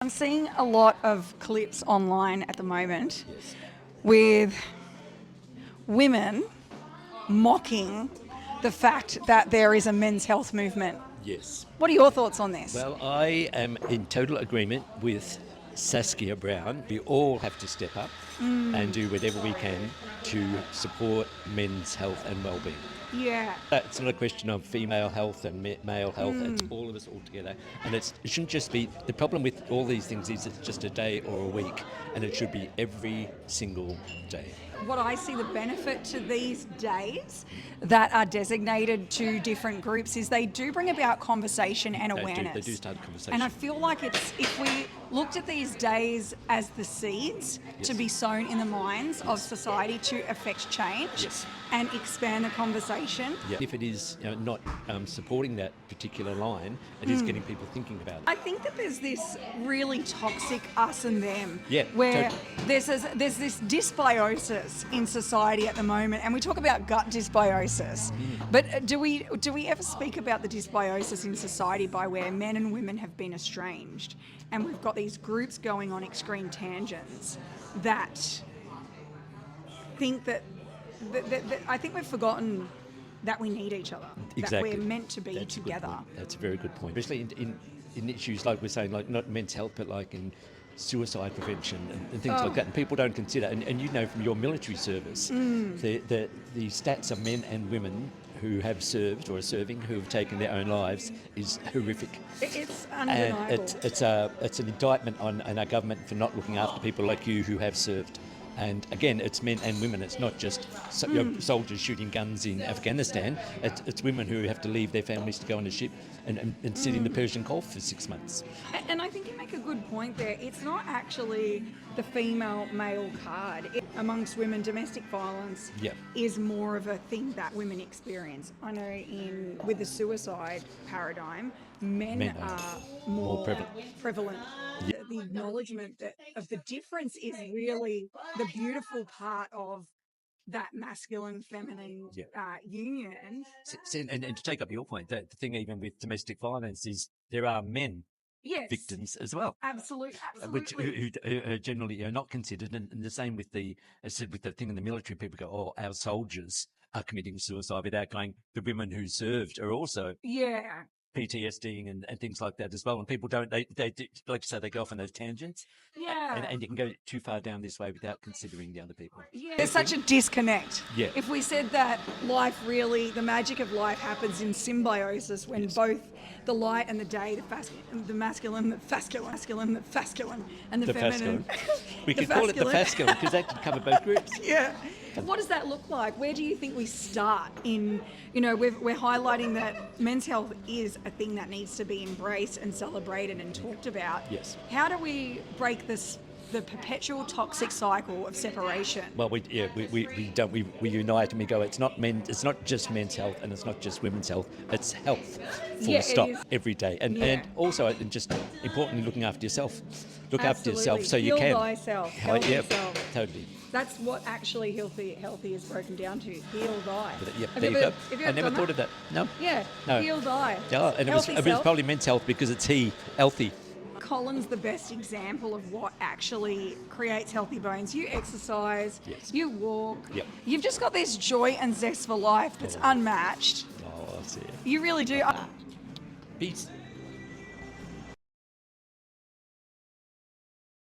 I'm seeing a lot of clips online at the moment Yes. with women mocking the fact that there is a men's health movement. Yes. What are your thoughts on this? Well, I am in total agreement with Saskia Brown. We all have to step up and do whatever we can to support men's health and well-being. Yeah. It's not a question of female health and male health. It's all of us all together. And it shouldn't just be, the problem with all these things is it's just a day or a week, and it should be every single day. What I see the benefit to these days that are designated to different groups is they do bring about conversation and awareness. They do start a conversation. And I feel like if we looked at these days as the seeds to be sown in the minds of society to affect change and expand the conversation. Yeah. If it is not supporting that particular line, it is getting people thinking about it. I think that there's this really toxic us and them, Yeah, where totally. there's this dysbiosis in society at the moment, and we talk about gut dysbiosis. But do we ever speak about the dysbiosis in society by where men and women have been estranged, and we've got these groups going on extreme tangents that think that I think we've forgotten that we need each other, Exactly. that we're meant to be That's a good together. point. That's a very good point. Especially in issues like we're saying, like not men's health, but like in suicide prevention and things like that. And people don't consider, and you know from your military service, the stats of men and women who have served or are serving who have taken their own lives is horrific. It's undeniable. And it's an indictment on our government for not looking after people like you who have served. And again, it's men and women. It's not just soldiers shooting guns in Afghanistan. It's women who have to leave their families to go on a ship and sit in the Persian Gulf for 6 months. And I think you make a good point there. It's not actually the female-male card. Amongst women, domestic violence is more of a thing that women experience. I know with the suicide paradigm, men are more prevalent. Yeah. The acknowledgement of the difference is really the beautiful part of that masculine-feminine union. And to take up your point, the thing even with domestic violence is there are men victims as well. Absolutely. Which who are generally are not considered, and the same with as I said, with the thing in the military. People go, "Oh, our soldiers are committing suicide," without going, the women who served are also PTSDing and things like that as well. And people don't, they like you say, they go off on those tangents. And you can go too far down this way without considering the other people. There's such a disconnect. Yeah. If we said that life really, the magic of life happens in symbiosis when both the light and the day, the masculine, the feminine. We could call it the fasculine because that could cover both groups. Yeah. What does that look like? Where do you think we start in, we're highlighting that men's health is a thing that needs to be embraced and celebrated and talked about. Yes. How do we break the perpetual toxic cycle of separation? Well, we unite and we go, it's not just men's health and it's not just women's health, it's health, full stop, every day. And also, and just importantly, looking after yourself. Look after yourself so you can. Heal thyself. Help yourself. Totally. That's what actually healthy is broken down to. Heal thy. There you go. I never thought of that. No? Yeah. No. Heal thy. Yeah, and it was probably men's health because it's healthy. Colin's the best example of what actually creates healthy bones. You exercise, you walk, you've just got this joy and zest for life that's unmatched. Oh, I see. You really do. Peace.